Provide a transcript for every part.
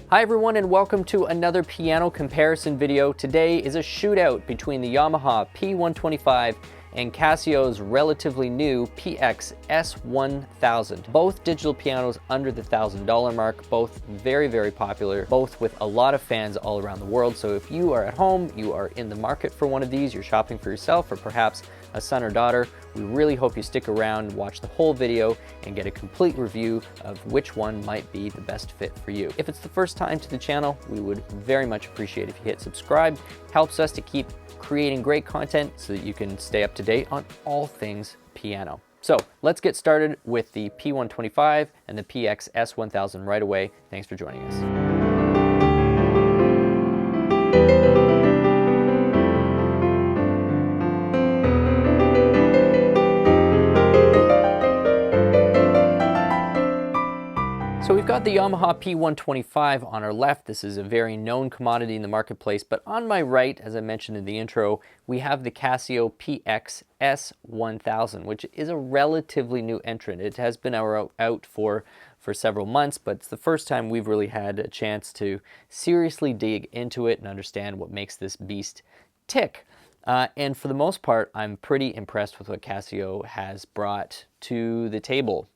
Hi everyone and welcome to another piano comparison video. Today is a shootout between the Yamaha P125 and Casio's relatively new PX-S1000. Both digital pianos under the $1,000 mark, both very popular, both with a lot of fans all around the world. So if you are at home, you are in the market for one of these, you're shopping for yourself or perhaps a son or daughter, we really hope you stick around, watch the whole video, and get a complete review of which one might be the best fit for you. If it's the first time to the channel, we would very much appreciate if you hit subscribe. Helps us to keep creating great content so that you can stay up to date on all things piano. So let's get started with the P125 and the PX-S1000 right away. Thanks for joining us. So we've got the Yamaha P125 on our left. This is a very known commodity in the marketplace, but on my right, as I mentioned in the intro, we have the Casio PX-S1000, which is a relatively new entrant. It has been out for several months, but it's the first time we've really had a chance to seriously dig into it and understand what makes this beast tick. And for the most part, I'm pretty impressed with what Casio has brought to the table.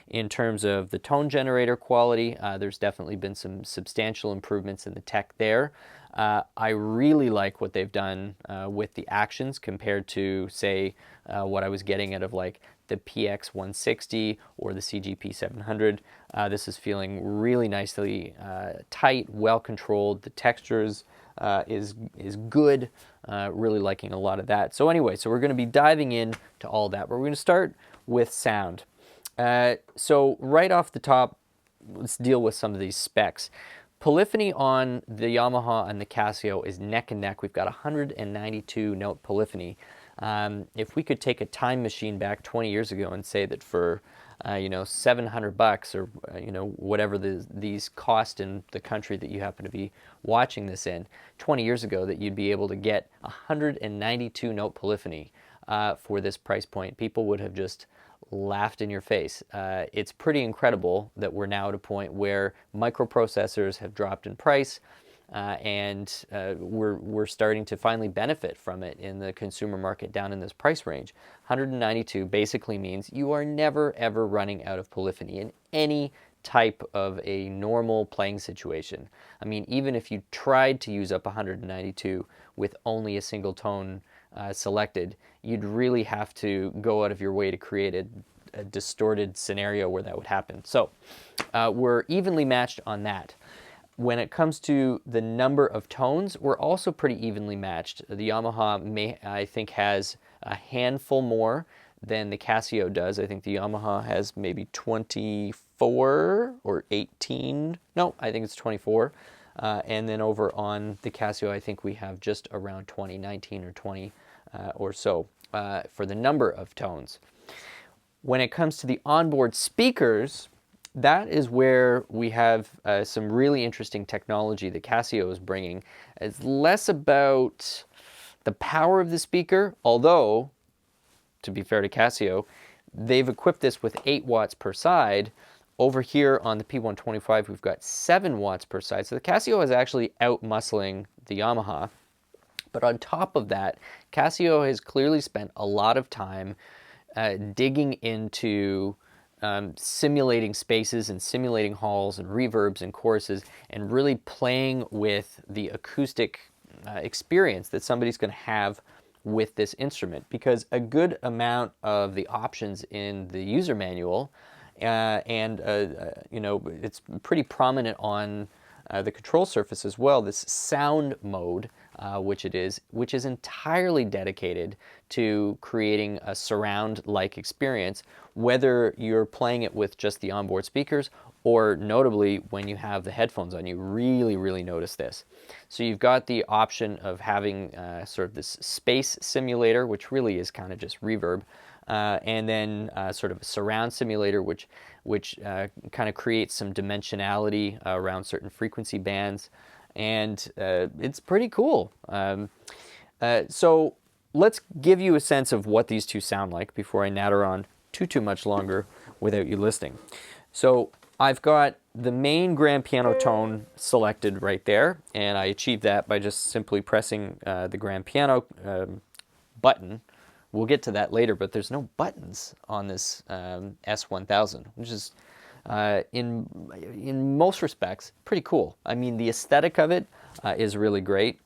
In terms of the tone generator quality, there's definitely been some substantial improvements in the tech there. I really like what they've done with the actions compared to, say, what I was getting out of like the PX-160 or the CGP-700. This is feeling really nicely tight, well controlled. The textures is good. Really liking a lot of that. So anyway, so we're going to be diving in to all that, but we're going to start with sound. So right off the top, let's deal with some of these specs. Polyphony on the Yamaha and the Casio is neck and neck. We've got 192 note polyphony. If we could take a time machine back 20 years ago and say that for $700 or whatever these cost in the country that you happen to be watching this in, 20 years ago, that you'd be able to get 192 note polyphony for this price point, people would have just laughed in your face. It's pretty incredible that we're now at a point where microprocessors have dropped in price, and we're starting to finally benefit from it in the consumer market down in this price range. 192 basically means you are never ever running out of polyphony in any type of a normal playing situation. I mean, even if you tried to use up 192 with only a single tone selected, you'd really have to go out of your way to create a distorted scenario where that would happen. So we're evenly matched on that. When it comes to the number of tones, we're also pretty evenly matched. The Yamaha, I think, has a handful more than the Casio does. I think the Yamaha has maybe 24 or 18. No, I think it's 24. And then over on the Casio, I think we have just around 20, 19 or 20 or so for the number of tones. When it comes to the onboard speakers, that is where we have some really interesting technology that Casio is bringing. It's less about the power of the speaker, although, to be fair to Casio, they've equipped this with 8 watts per side. Over here on the P125, we've got 7 watts per side. So the Casio is actually out-muscling the Yamaha. But on top of that, Casio has clearly spent a lot of time digging into simulating spaces and simulating halls and reverbs and choruses and really playing with the acoustic experience that somebody's going to have with this instrument, because a good amount of the options in the user manual it's pretty prominent on the control surface as well, this sound mode, which is entirely dedicated to creating a surround-like experience, whether you're playing it with just the onboard speakers or notably when you have the headphones on. You really notice this. So you've got the option of having sort of this space simulator, which really is kind of just reverb, and then sort of a surround simulator, which kind of creates some dimensionality around certain frequency bands, and it's pretty cool. So let's give you a sense of what these two sound like before I natter on too much longer without you listening. So I've got the main grand piano tone selected right there, and I achieved that by just simply pressing the grand piano button. We'll get to that later, but there's no buttons on this S1000, which is, in most respects, pretty cool. I mean, the aesthetic of it is really great.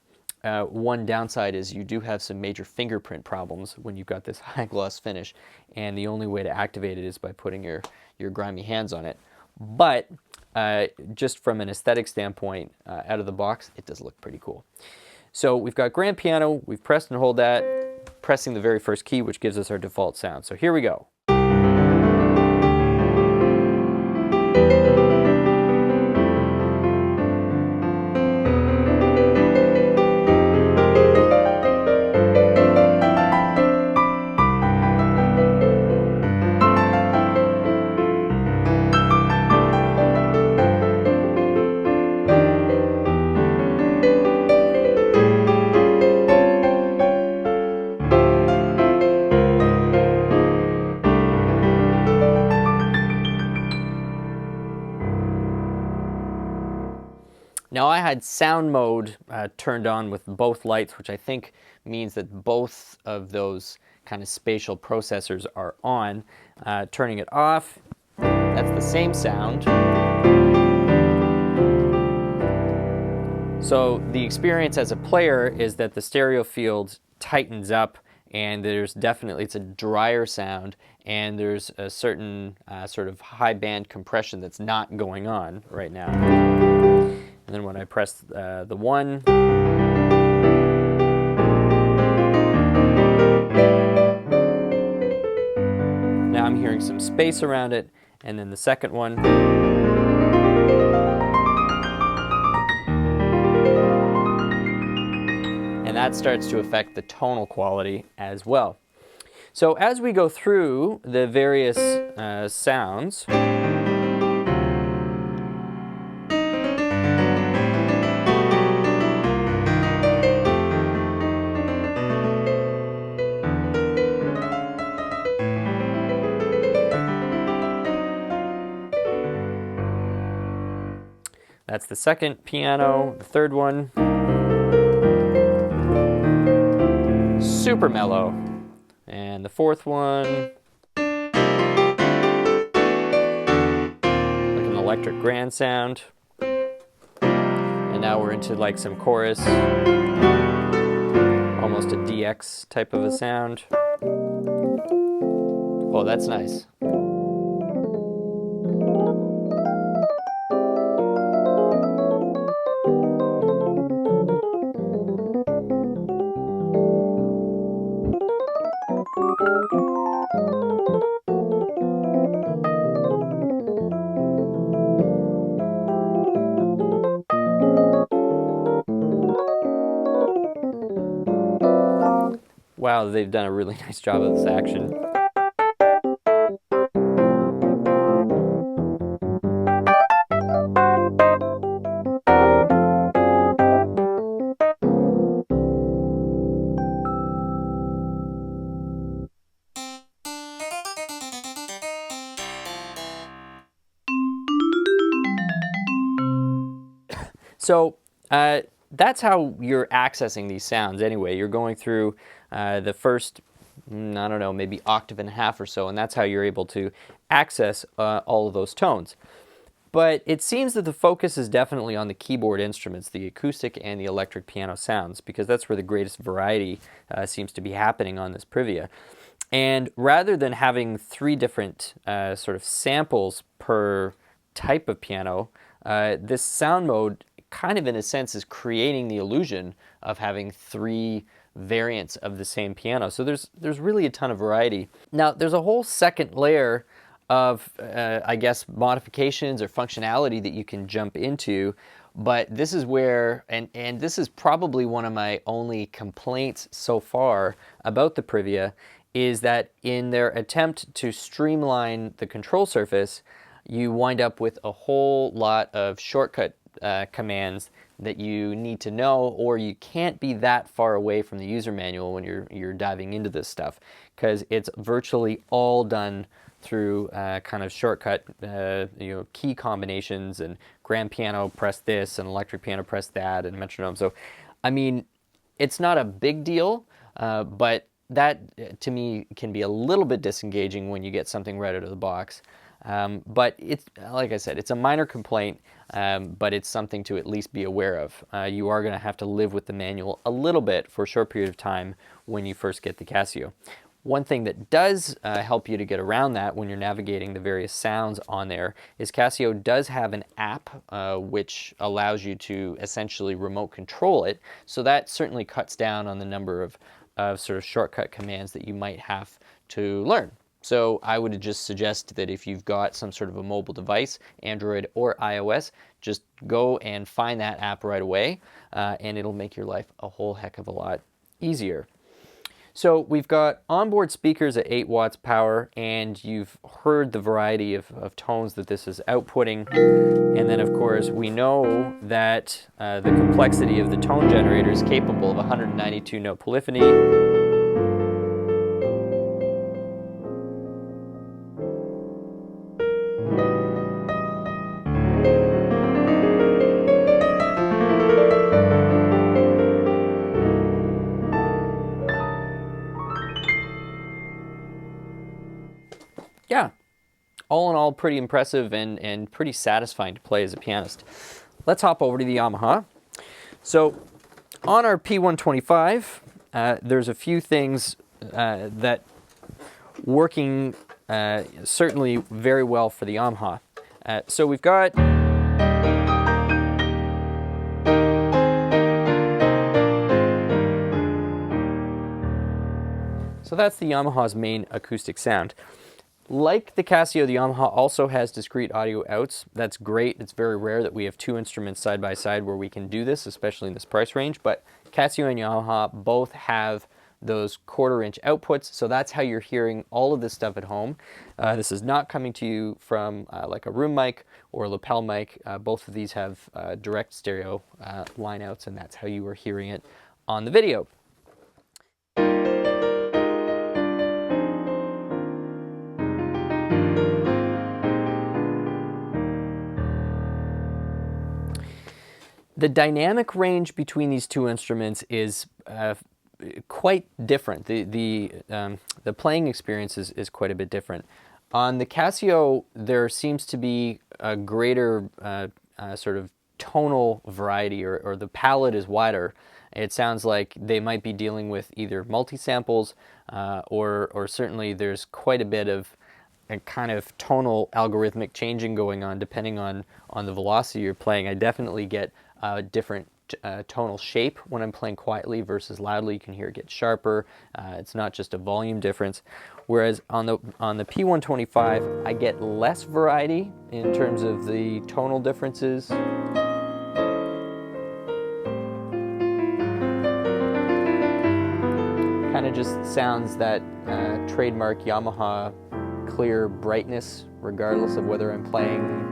One downside is you do have some major fingerprint problems when you've got this high gloss finish, and the only way to activate it is by putting your grimy hands on it. But just from an aesthetic standpoint, out of the box, it does look pretty cool. So we've got grand piano, we've pressed and hold that, pressing the very first key, which gives us our default sound. So here we go. Now I had sound mode turned on with both lights, which I think means that both of those kind of spatial processors are on. Turning it off, that's the same sound. So the experience as a player is that the stereo field tightens up, and there's definitely, it's a drier sound, and there's a certain sort of high band compression that's not going on right now. And then when I press the 1, now I'm hearing some space around it, and then the second one. And that starts to affect the tonal quality as well. So as we go through the various sounds, that's the second piano, the third one, super mellow, and the fourth one, like an electric grand sound, and now we're into like some chorus, almost a DX type of a sound. Oh, that's nice. Wow, they've done a really nice job of this action. So that's how you're accessing these sounds anyway. You're going through the first, I don't know, maybe octave and a half or so, and that's how you're able to access all of those tones. But it seems that the focus is definitely on the keyboard instruments, the acoustic and the electric piano sounds, because that's where the greatest variety seems to be happening on this Privia. And rather than having 3 different sort of samples per type of piano, this sound mode kind of in a sense is creating the illusion of having 3 variants of the same piano. So there's really a ton of variety. Now there's a whole second layer of I guess modifications or functionality that you can jump into, but this is where, and this is probably one of my only complaints so far about the Privia, is that in their attempt to streamline the control surface, you wind up with a whole lot of shortcut commands that you need to know, or you can't be that far away from the user manual when you're diving into this stuff, because it's virtually all done through kind of shortcut key combinations, and grand piano press this and electric piano press that and metronome. So I mean, it's not a big deal, but that to me can be a little bit disengaging when you get something right out of the box. But it's, like I said, it's a minor complaint, but it's something to at least be aware of. You are going to have to live with the manual a little bit for a short period of time when you first get the Casio. One thing that does help you to get around that when you're navigating the various sounds on there is Casio does have an app which allows you to essentially remote control it. So that certainly cuts down on the number of sort of shortcut commands that you might have to learn. So I would just suggest that if you've got some sort of a mobile device, Android or iOS, just go and find that app right away, and it'll make your life a whole heck of a lot easier. So we've got onboard speakers at 8 watts power, and you've heard the variety of tones that this is outputting. And then of course we know that the complexity of the tone generator is capable of 192 note polyphony. Yeah, all in all, pretty impressive and pretty satisfying to play as a pianist. Let's hop over to the Yamaha. So on our P125, there's a few things that working certainly very well for the Yamaha. So we've got so that's the Yamaha's main acoustic sound. Like the Casio, the Yamaha also has discrete audio outs. That's great. It's very rare that we have two instruments side by side where we can do this, especially in this price range. But Casio and Yamaha both have those 1/4 inch outputs, so that's how you're hearing all of this stuff at home. This is not coming to you from like a room mic or a lapel mic. Both of these have direct stereo line outs, and that's how you are hearing it on the video. The dynamic range between these two instruments is quite different. The playing experience is quite a bit different. On the Casio, there seems to be a greater sort of tonal variety, or the palette is wider. It sounds like they might be dealing with either multi-samples or certainly there's quite a bit of a kind of tonal algorithmic changing going on depending on the velocity you're playing. I definitely get different tonal shape when I'm playing quietly versus loudly. You can hear it get sharper. It's not just a volume difference. Whereas on the P125, I get less variety in terms of the tonal differences. Kind of just sounds that trademark Yamaha clear brightness, regardless of whether I'm playing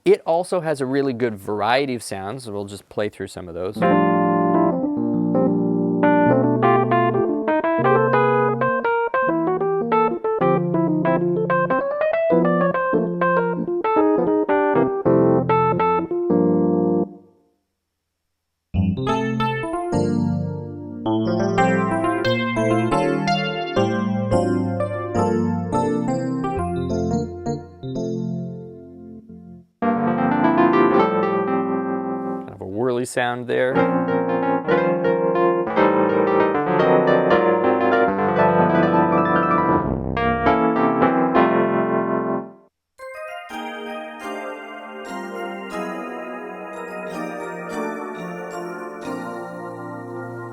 It also has a really good variety of sounds, so we'll just play through some of those. Sound there.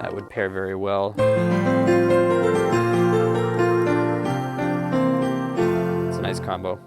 That would pair very well. It's a nice combo.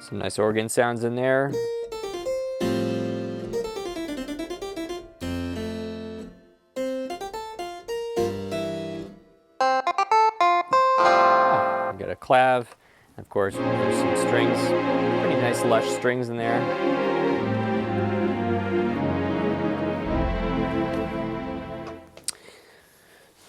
Some nice organ sounds in there. Got a clav, of course there's some strings, pretty nice lush strings in there.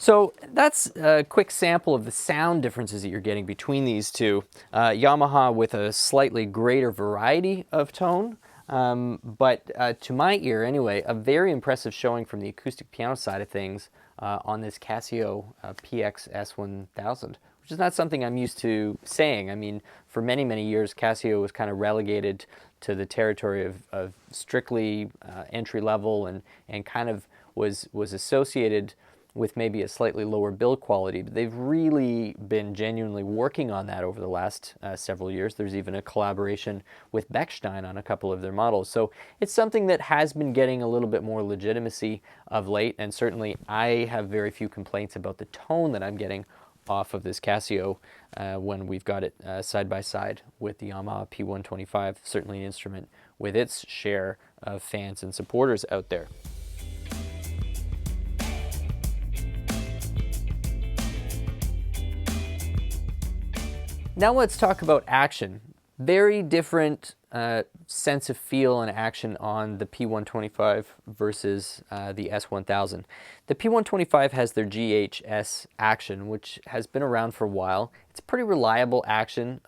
So that's a quick sample of the sound differences that you're getting between these two. Yamaha with a slightly greater variety of tone, but to my ear anyway, a very impressive showing from the acoustic piano side of things on this Casio PX-S1000. Which is not something I'm used to saying. I mean, for many, many years, Casio was kind of relegated to the territory of strictly entry level and kind of was associated with maybe a slightly lower build quality. But they've really been genuinely working on that over the last several years. There's even a collaboration with Bechstein on a couple of their models. So it's something that has been getting a little bit more legitimacy of late, and certainly I have very few complaints about the tone that I'm getting off of this Casio when we've got it side by side with the Yamaha P125, certainly an instrument with its share of fans and supporters out there. Now let's talk about action. Very different sense of feel and action on the P125 versus the S1000. The P125 has their GHS action, which has been around for a while. It's pretty reliable action.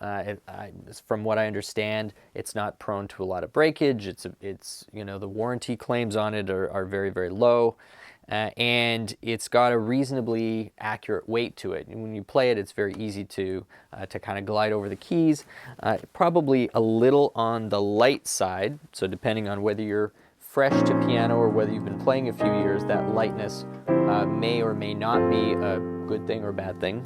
From what I understand, it's not prone to a lot of breakage. It's you know, the warranty claims on it are very, very low. And it's got a reasonably accurate weight to it. And when you play it, it's very easy to kind of glide over the keys. Probably a little on the light side, so depending on whether you're fresh to piano or whether you've been playing a few years, that lightness may or may not be a good thing or bad thing.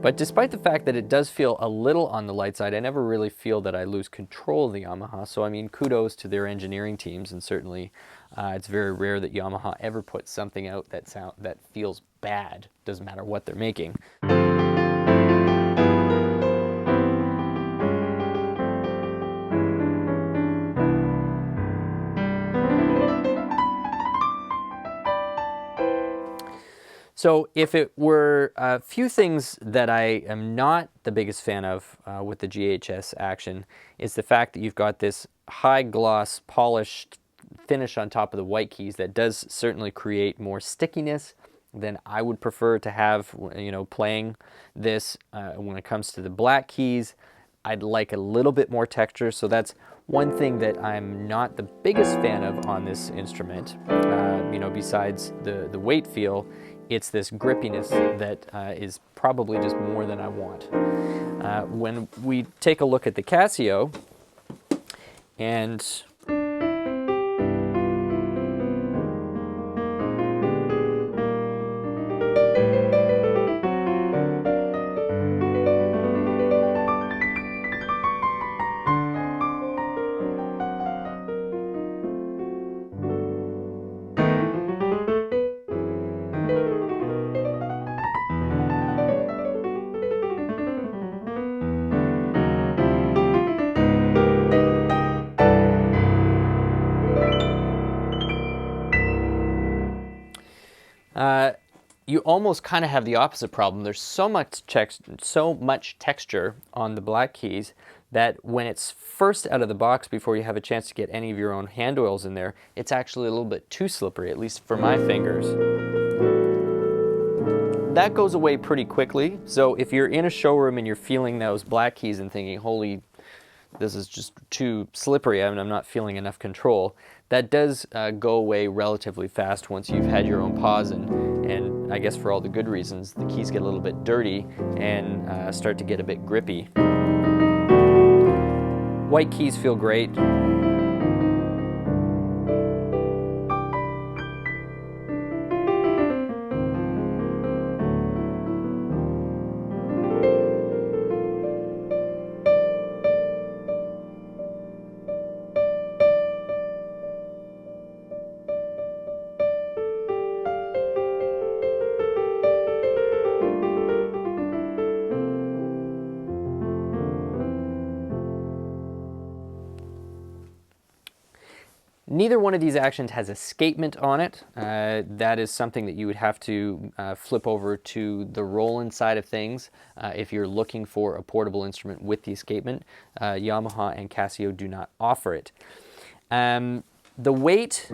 But despite the fact that it does feel a little on the light side, I never really feel that I lose control of the Yamaha. So I mean, kudos to their engineering teams, and certainly it's very rare that Yamaha ever puts something out that feels bad. Doesn't matter what they're making. So if it were a few things that I am not the biggest fan of with the GHS action, is the fact that you've got this high gloss polished finish on top of the white keys that does certainly create more stickiness than I would prefer to have, you know, playing this. When it comes to the black keys, I'd like a little bit more texture, so that's one thing that I'm not the biggest fan of on this instrument. You know, besides the weight feel, it's this grippiness that is probably just more than I want. When we take a look at the Casio, and you almost kind of have the opposite problem. There's so much texture on the black keys that when it's first out of the box, before you have a chance to get any of your own hand oils in there, it's actually a little bit too slippery, at least for my fingers. That goes away pretty quickly. So if you're in a showroom and you're feeling those black keys and thinking, holy, this is just too slippery, I'm not feeling enough control, that does go away relatively fast once you've had your own pause, and I guess for all the good reasons, the keys get a little bit dirty and start to get a bit grippy. White keys feel great. Neither one of these actions has escapement on it. That is something that you would have to flip over to the Roland side of things if you're looking for a portable instrument with the escapement. Yamaha and Casio do not offer it. The weight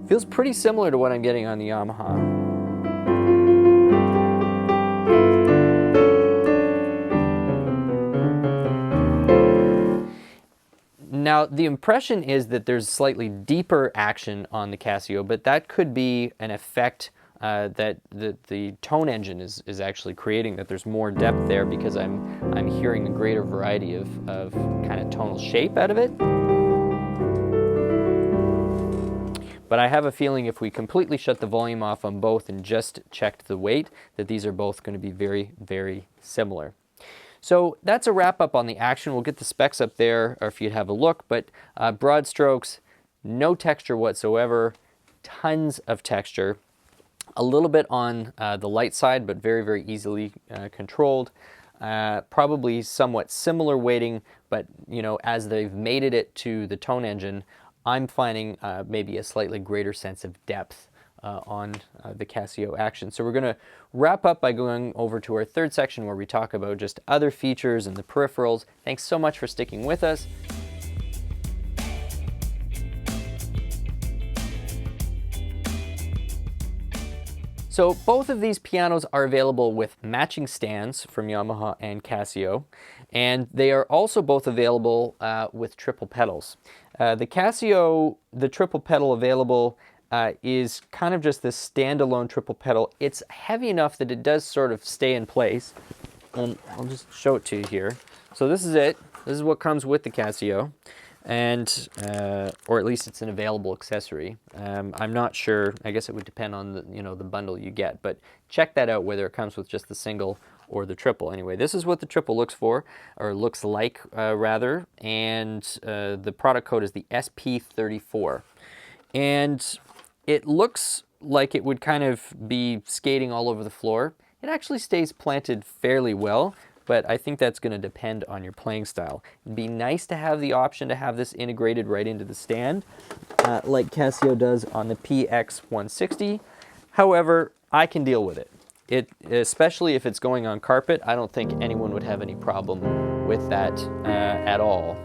feels pretty similar to what I'm getting on the Yamaha. Now, the impression is that there's slightly deeper action on the Casio, but that could be an effect that the tone engine is actually creating, that there's more depth there because I'm hearing a greater variety of kind of tonal shape out of it. But I have a feeling if we completely shut the volume off on both and just checked the weight, that these are both going to be very, very similar. So that's a wrap up on the action. We'll get the specs up there, or if you'd have a look, but broad strokes, no texture whatsoever, tons of texture, a little bit on the light side, but very, very easily controlled. Probably somewhat similar weighting, but you know, as they've mated it to the tone engine, I'm finding maybe a slightly greater sense of depth on the Casio action. So we're going to wrap up by going over to our third section where we talk about just other features and the peripherals. Thanks so much for sticking with us. So both of these pianos are available with matching stands from Yamaha and Casio, and they are also both available with triple pedals. The Casio, the triple pedal available is kind of just this standalone triple pedal. It's heavy enough that it does sort of stay in place. And I'll just show it to you here. So this is it. This is what comes with the Casio, and or at least it's an available accessory. I'm not sure. I guess it would depend on the bundle you get. But check that out, whether it comes with just the single or the triple. Anyway, this is what the triple looks like rather. And the product code is the SP34, and it looks like it would kind of be skating all over the floor. It actually stays planted fairly well, but I think that's going to depend on your playing style. It'd be nice to have the option to have this integrated right into the stand, like Casio does on the PX-160. However, I can deal with it. Especially if it's going on carpet, I don't think anyone would have any problem with that at all.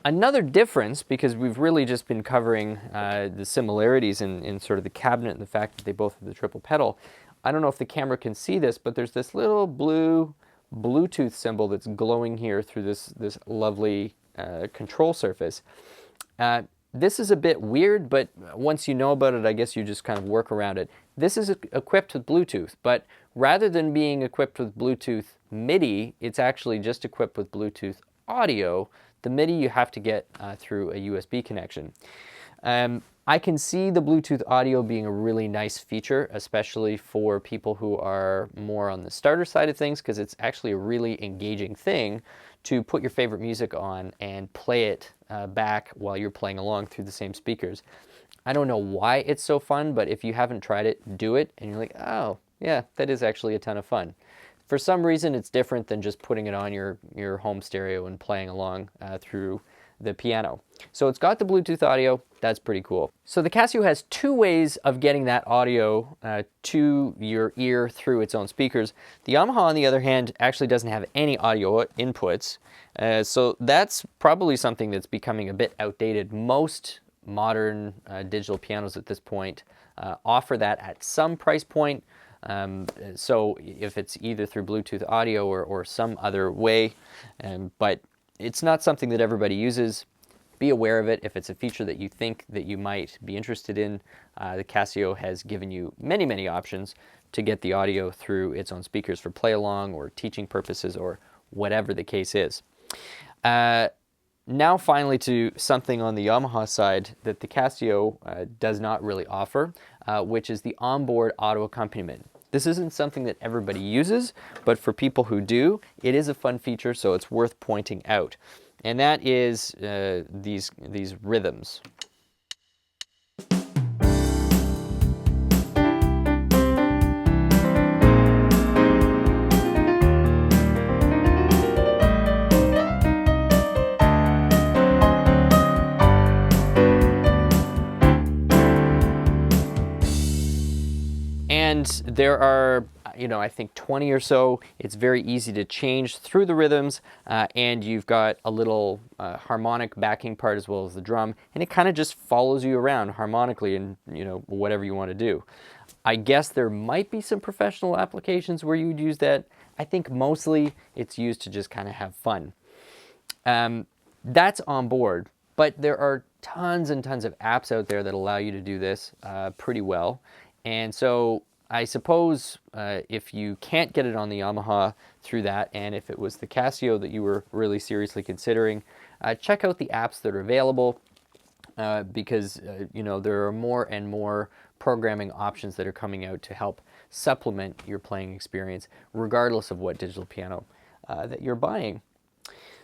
Another difference, because we've really just been covering the similarities in sort of the cabinet and the fact that they both have the triple pedal. I don't know if the camera can see this, but there's this little blue Bluetooth symbol that's glowing here through this lovely control surface. This is a bit weird, but once you know about it, I guess you just kind of work around it. This is equipped with Bluetooth, but rather than being equipped with Bluetooth MIDI, it's actually just equipped with Bluetooth audio. The MIDI you have to get through a USB connection. I can see the Bluetooth audio being a really nice feature, especially for people who are more on the starter side of things, because it's actually a really engaging thing to put your favorite music on and play it back while you're playing along through the same speakers. I don't know why it's so fun, but if you haven't tried it, do it, and you're like, oh, yeah, that is actually a ton of fun. For some reason, it's different than just putting it on your home stereo and playing along through the piano. So it's got the Bluetooth audio. That's pretty cool. So the Casio has two ways of getting that audio to your ear through its own speakers. The Yamaha, on the other hand, actually doesn't have any audio inputs. So that's probably something that's becoming a bit outdated. Most modern digital pianos at this point offer that at some price point. So if it's either through Bluetooth audio or some other way, but it's not something that everybody uses. Be aware of it. If it's a feature that you think that you might be interested in, the Casio has given you many, many options to get the audio through its own speakers for play along or teaching purposes or whatever the case is. Now finally to something on the Yamaha side that the Casio does not really offer, which is the onboard auto accompaniment. This isn't something that everybody uses, but for people who do, it is a fun feature, so it's worth pointing out. And that is these rhythms. And there are, I think 20 or so. It's very easy to change through the rhythms, and you've got a little harmonic backing part as well as the drum, and it kind of just follows you around harmonically and, whatever you want to do. I guess there might be some professional applications where you would use that. I think mostly it's used to just kind of have fun. That's on board, but there are tons and tons of apps out there that allow you to do this pretty well. And so I suppose if you can't get it on the Yamaha through that, and if it was the Casio that you were really seriously considering, check out the apps that are available because there are more and more programming options that are coming out to help supplement your playing experience, regardless of what digital piano that you're buying.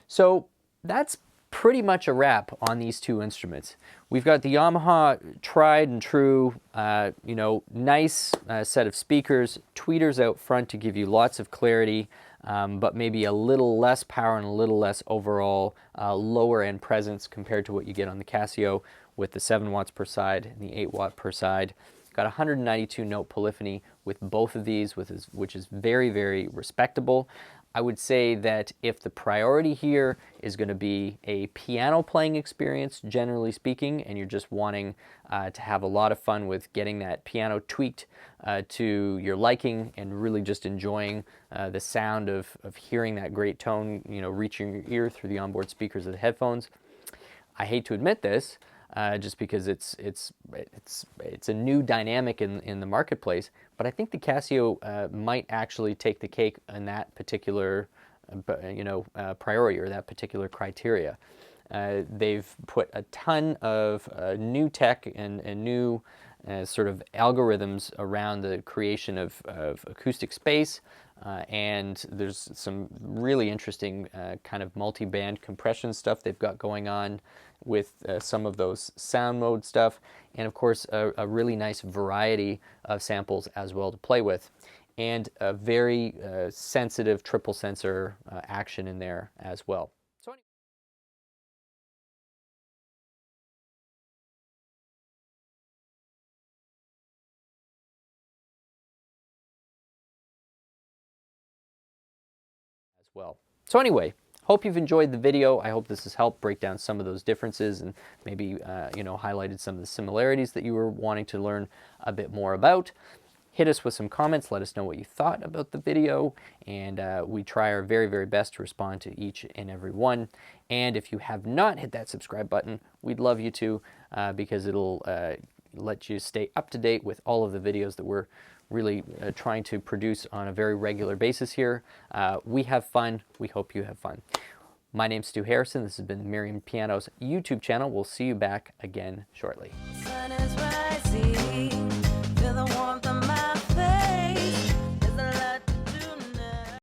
So that's pretty much a wrap on these two instruments. We've got the Yamaha tried and true, nice set of speakers, tweeters out front to give you lots of clarity, but maybe a little less power and a little less overall lower end presence compared to what you get on the Casio with the 7 watts per side and the 8 watt per side. Got 192 note polyphony with both of these, which is very, very respectable. I would say that if the priority here is going to be a piano playing experience, generally speaking, and you're just wanting to have a lot of fun with getting that piano tweaked to your liking and really just enjoying the sound of hearing that great tone, reaching your ear through the onboard speakers of the headphones. I hate to admit this, just because it's a new dynamic in the marketplace. But I think the Casio might actually take the cake in that particular, priority or that particular criteria. They've put a ton of new tech and new sort of algorithms around the creation of acoustic space. And there's some really interesting kind of multi-band compression stuff they've got going on with some of those sound mode stuff, and of course a really nice variety of samples as well to play with, and a very sensitive triple sensor action in there as well. So So anyway, hope you've enjoyed the video. I hope this has helped break down some of those differences and maybe highlighted some of the similarities that you were wanting to learn a bit more about. Hit us with some comments, let us know what you thought about the video, and we try our very, very best to respond to each and every one. And if you have not hit that subscribe button, we'd love you to, because it'll let you stay up to date with all of the videos that we're really trying to produce on a very regular basis here. We have fun. We hope you have fun. My name's Stu Harrison. This has been the Merriam Pianos YouTube channel. We'll see you back again shortly.